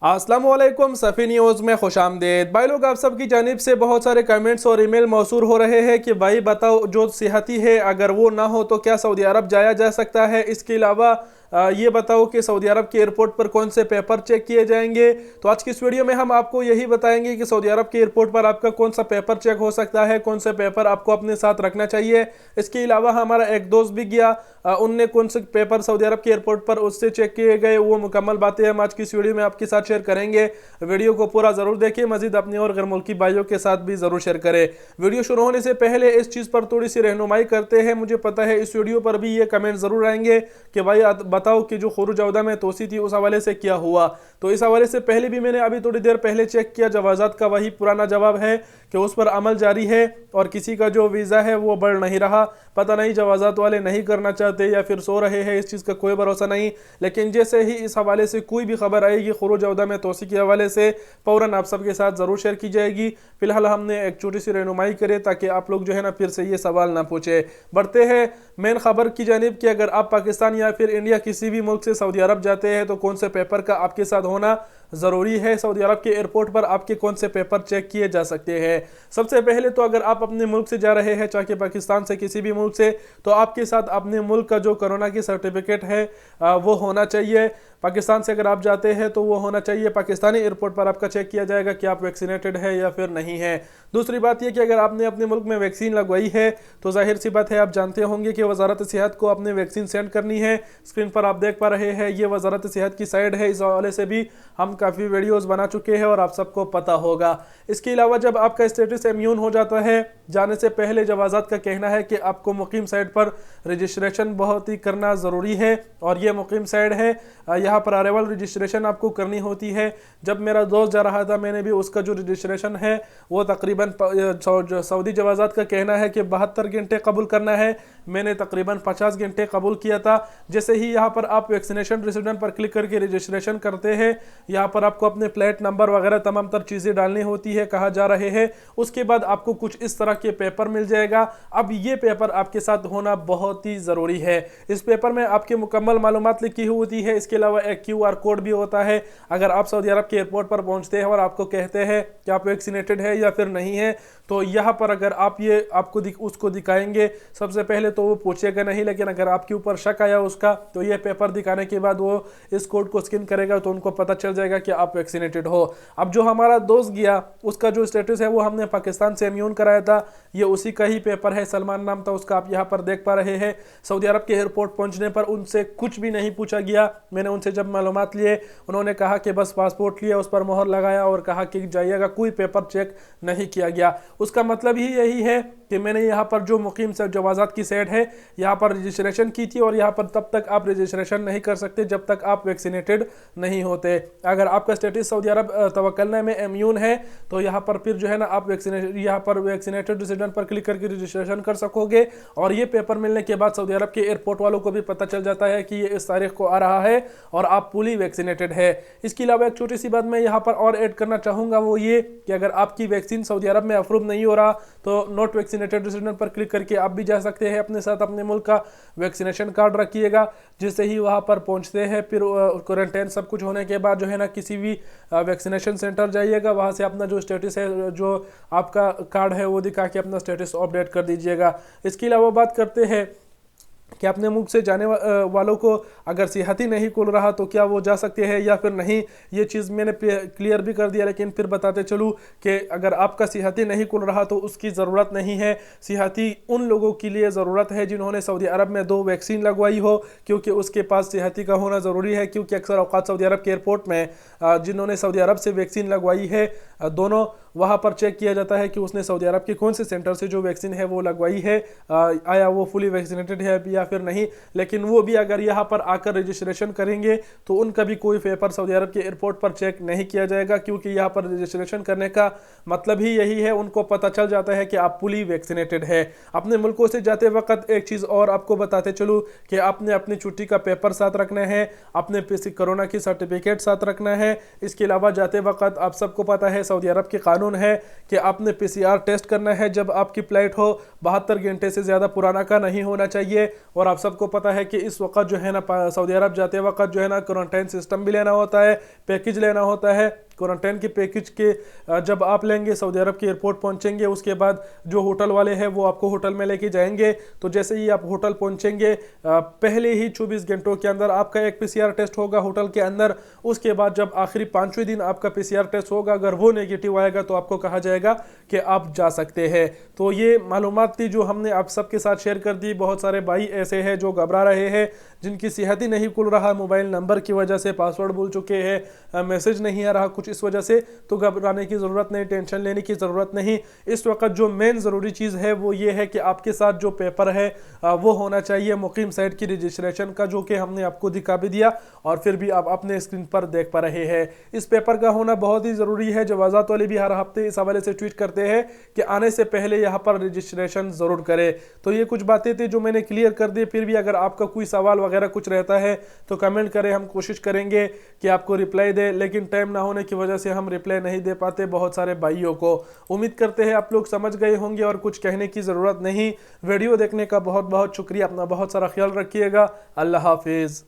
अस्सलामुअलैकुम सफ़ी न्यूज़ में खुशामदीद। भाई लोग, आप सबकी जानिब से बहुत सारे कमेंट्स और ईमेल मौसूल हो रहे हैं कि भाई बताओ, जो सिहती है अगर वो ना हो तो क्या सऊदी अरब जाया जा सकता है। इसके अलावा ये बताओ कि सऊदी अरब के एयरपोर्ट पर कौन से पेपर चेक किए जाएंगे। तो आज की इस वीडियो में हम आपको यही बताएंगे कि सऊदी अरब के एयरपोर्ट पर आपका कौन सा पेपर चेक हो सकता है, कौन से पेपर आपको अपने साथ रखना चाहिए। इसके अलावा हमारा एक दोस्त भी गया, उनने कौन से पेपर सऊदी अरब के एयरपोर्ट पर उससे चेक किए गए, वो मुकम्मल बातें हम आज की इस वीडियो में आपके साथ शेयर करेंगे। वीडियो को पूरा ज़रूर देखिए, मजीद अपने और गैर मुल्की भाइयों के साथ भी ज़रूर शेयर करें। वीडियो शुरू होने से पहले इस चीज़ पर थोड़ी सी रहनुमाई करते हैं। मुझे पता है इस वीडियो पर भी ये कमेंट ज़रूर आएंगे कि भाई बताओ कि जो खुरूज औदा में तोसी थी उस हवाले से क्या हुआ। तो इस हवाले से पहले भी मैंने अभी थोड़ी देर पहले चेक किया, जवाज़ात का वही पुराना जवाब है कि उस पर अमल जारी है और किसी का जो वीज़ा है वो बढ़ नहीं रहा। पता नहीं जवाज़ात वाले नहीं करना चाहते या फिर सो रहे हैं, इस चीज़ का कोई भरोसा नहीं। लेकिन जैसे ही इस हवाले से कोई भी खबर आएगी खुरूज औदा में तोसी के हवाले से, फ़ौरन आप सबके साथ ज़रूर शेयर की जाएगी। फिलहाल हमने एक छोटी सी रहनुमाई करे ताकि आप लोग जो है ना फिर से ये सवाल ना पूछे। बढ़ते हैं मेन खबर की जानिब कि अगर आप पाकिस्तान या फिर इंडिया किसी भी मुल्क से सऊदी अरब जाते हैं तो कौन से पेपर का आपके साथ होना ज़रूरी है। सऊदी अरब के एयरपोर्ट पर आपके कौन से पेपर चेक किए जा सकते हैं। सबसे पहले तो अगर आप अपने मुल्क से जा रहे हैं, चाहे पाकिस्तान से किसी भी मुल्क से, तो आपके साथ अपने मुल्क का जो कोरोना की सर्टिफिकेट है वो होना चाहिए। पाकिस्तान से अगर आप जाते हैं तो वो होना चाहिए। पाकिस्तानी एयरपोर्ट पर आपका चेक किया जाएगा कि आप वैक्सीनेटेड है या फिर नहीं है। दूसरी बात यह कि अगर आपने अपने मुल्क में वैक्सीन लगवाई है तो जाहिर सी बात है आप जानते होंगे कि वजारत सेहत को अपने वैक्सीन सेंड करनी है। स्क्रीन पर आप देख पा रहे हैं ये वजारत सेहत की साइड है। इस हवाले से भी हम काफ़ी वीडियोज़ बना चुके हैं और आप सबको पता होगा। इसके अलावा जब आपका स्टेटस इम्यून हो जाता है, जाने से पहले जवाज़ात का कहना है कि आपको मुकीम साइट पर रजिस्ट्रेशन बहुत ही करना ज़रूरी है और ये मुकीम साइट है। यहाँ पर अरेवल रजिस्ट्रेशन आपको करनी होती है। जब मेरा दोस्त जा रहा था मैंने भी उसका जो रजिस्ट्रेशन है वो तकरीबन सऊदी जवाज़ात का कहना है कि 72 घंटे कबूल करना है। मैंने तकरीबन 50 घंटे कबूल किया था। जैसे ही यहाँ पर आप वैक्सीनेशन रेसिडेंट पर क्लिक करके रजिस्ट्रेशन करते हैं, यहाँ पर आपको अपने प्लेट नंबर वगैरह तमाम तर चीज़ें डालनी होती है, कहाँ जा रहे हैं। उसके बाद आपको कुछ इस तरह के पेपर मिल जाएगा। अब ये पेपर आपके साथ होना बहुत ही ज़रूरी है। इस पेपर में आपकी मुकम्मल मालूमात लिखी होती है। इसके अलावा एक QR कोड भी होता है। अगर आप सऊदी अरब के एयरपोर्ट पर पहुंचते हैं और आपको कहते हैं कि आप वैक्सीनेटेड है या फिर नहीं है, तो यहाँ पर अगर आप ये आपको उसको दिखाएंगे, सबसे पहले तो वो पूछेगा नहीं, लेकिन अगर आपके ऊपर शक आया उसका तो ये पेपर दिखाने के बाद वो इस कोड को स्कैन करेगा तो उनको पता चल जाएगा कि आप वैक्सीनेटेड हो। अब जो हमारा दोस्त गया उसका जो स्टेटस है वो हमने पाकिस्तान से इम्यून कराया था, ये उसी का ही पेपर है। सलमान नाम था उसका, आप यहाँ पर देख पा रहे हैं। सऊदी अरब के एयरपोर्ट पहुंचने पर उनसे कुछ भी नहीं पूछा गया। मैंने उनसे जब मालूमात लिए उन्होंने कहा कि बस पासपोर्ट लिया, उस पर मोहर लगाया और कहा कि जाइएगा, कोई पेपर चेक नहीं किया गया। उसका मतलब ही यही है कि मैंने यहाँ पर जो मुकीम से जवाज़ात की साइट है यहाँ पर रजिस्ट्रेशन की थी और यहाँ पर तब तक आप रजिस्ट्रेशन नहीं कर सकते जब तक आप वैक्सीनेटेड नहीं होते। अगर आपका स्टेटस सऊदी अरब तवक्कलना में इम्यून है तो यहाँ पर फिर जो है ना आप वैक्सीनेटेड रेसिडेंट पर क्लिक करके रजिस्ट्रेशन कर सकोगे और ये पेपर मिलने के बाद सऊदी अरब के एयरपोर्ट वालों को भी पता चल जाता है कि ये इस तारीख को आ रहा है और आप फुली वैक्सीनेटेड है। इसके अलावा एक छोटी सी बात मैं यहाँ पर और ऐड करना चाहूँगा, वो ये कि अगर आपकी वैक्सीन सऊदी अरब में अप्रूव नहीं हो रहा तो नॉट वैक्सीनेटेड रेसिडेंट पर क्लिक करके आप भी जा सकते हैं। अपने साथ अपने मुल्क का वैक्सीनेशन कार्ड रखिएगा, जिससे ही वहाँ पर पहुँचते हैं फिर क्वारंटाइन सब कुछ होने के बाद जो है ना किसी भी वैक्सीनेशन सेंटर जाइएगा, वहाँ से अपना जो स्टेटस है, जो आपका कार्ड है वो दिखा के अपना स्टेटस अपडेट कर दीजिएगा। इसके अलावा बात करते हैं कि अपने मुल्क से जाने वालों को अगर सिहती नहीं खुल रहा तो क्या वो जा सकते हैं या फिर नहीं। ये चीज़ मैंने क्लियर भी कर दिया, लेकिन फिर बताते चलूँ कि अगर आपका सिहती नहीं खुल रहा तो उसकी ज़रूरत नहीं है। सिहती उन लोगों के लिए ज़रूरत है जिन्होंने सऊदी अरब में 2 वैक्सीन लगवाई हो, क्योंकि उसके पास सिहती का होना ज़रूरी है। क्योंकि अक्सर औक़ात सऊदी अरब के एयरपोर्ट में जिन्होंने सऊदी अरब से वैक्सीन लगवाई है दोनों, वहाँ पर चेक किया जाता है कि उसने सऊदी अरब के कौन से सेंटर से जो वैक्सीन है वो लगवाई है, आया वो फुली वैक्सीनेटेड है या फिर नहीं। लेकिन वो भी अगर यहाँ पर आकर रजिस्ट्रेशन करेंगे तो उनका भी कोई पेपर सऊदी अरब के एयरपोर्ट पर चेक नहीं किया जाएगा, क्योंकि यहाँ पर रजिस्ट्रेशन करने का मतलब ही यही है, उनको पता चल जाता है कि आप फुली वैक्सीनेटेड है। अपने मुल्कों से जाते वक्त एक चीज़ और आपको बताते चलूँ कि आपने अपनी छुट्टी का पेपर साथ रखना है, अपने कोरोना की सर्टिफिकेट साथ रखना है। इसके अलावा जाते वक्त आप सबको पता है सऊदी अरब के कानून है कि आपने PCR टेस्ट करना है जब आपकी फ्लाइट हो, 72 घंटे से ज़्यादा पुराना का नहीं होना चाहिए। और आप सबको पता है कि इस वक्त जो है ना सऊदी अरब जाते वक्त जो है ना क्वारंटाइन सिस्टम भी लेना होता है, पैकेज लेना होता है। क्वारंटाइन के पैकेज के जब आप लेंगे, सऊदी अरब के एयरपोर्ट पहुंचेंगे, उसके बाद जो होटल वाले हैं वो आपको होटल में लेके जाएंगे। तो जैसे ही आप होटल पहुंचेंगे पहले ही 24 घंटों के अंदर आपका एक पीसीआर टेस्ट होगा होटल के अंदर। उसके बाद जब आखिरी 5वें दिन आपका पीसीआर टेस्ट होगा, अगर वो नेगेटिव आएगा तो आपको कहा जाएगा कि आप जा सकते हैं। तो ये मालूमात थी जो हमने आप सबके साथ शेयर कर दी। बहुत सारे भाई ऐसे हैं जो घबरा रहे हैं, जिनकी सेहत ही नहीं खुल रहा, मोबाइल नंबर की वजह से पासवर्ड भूल चुके हैं, मैसेज नहीं आ रहा कुछ इस वजह से। तो घबराने की ज़रूरत नहीं, टेंशन लेने की ज़रूरत नहीं। इस वक्त जो मेन ज़रूरी चीज़ है वो ये है कि आपके साथ जो पेपर है वो होना चाहिए मुकीम साइट की रजिस्ट्रेशन का, जो कि हमने आपको दिखा भी दिया और फिर भी आप अपने स्क्रीन पर देख पा रहे हैं। इस पेपर का होना बहुत ही ज़रूरी है। जवाज़ात वाले भी हर हफ्ते इस हवाले से ट्वीट करते हैं कि आने से पहले यहाँ पर रजिस्ट्रेशन ज़रूर करें। तो ये कुछ बातें थी जो मैंने क्लियर कर दी। फिर भी अगर आपका कोई सवाल वगैरह कुछ रहता है तो कमेंट करें, हम कोशिश करेंगे कि आपको रिप्लाई दे, लेकिन टाइम ना होने की वजह से हम रिप्लाई नहीं दे पाते बहुत सारे भाइयों को। उम्मीद करते हैं आप लोग समझ गए होंगे और कुछ कहने की ज़रूरत नहीं। वीडियो देखने का बहुत बहुत शुक्रिया। अपना बहुत सारा ख्याल रखिएगा। अल्लाह हाफिज़।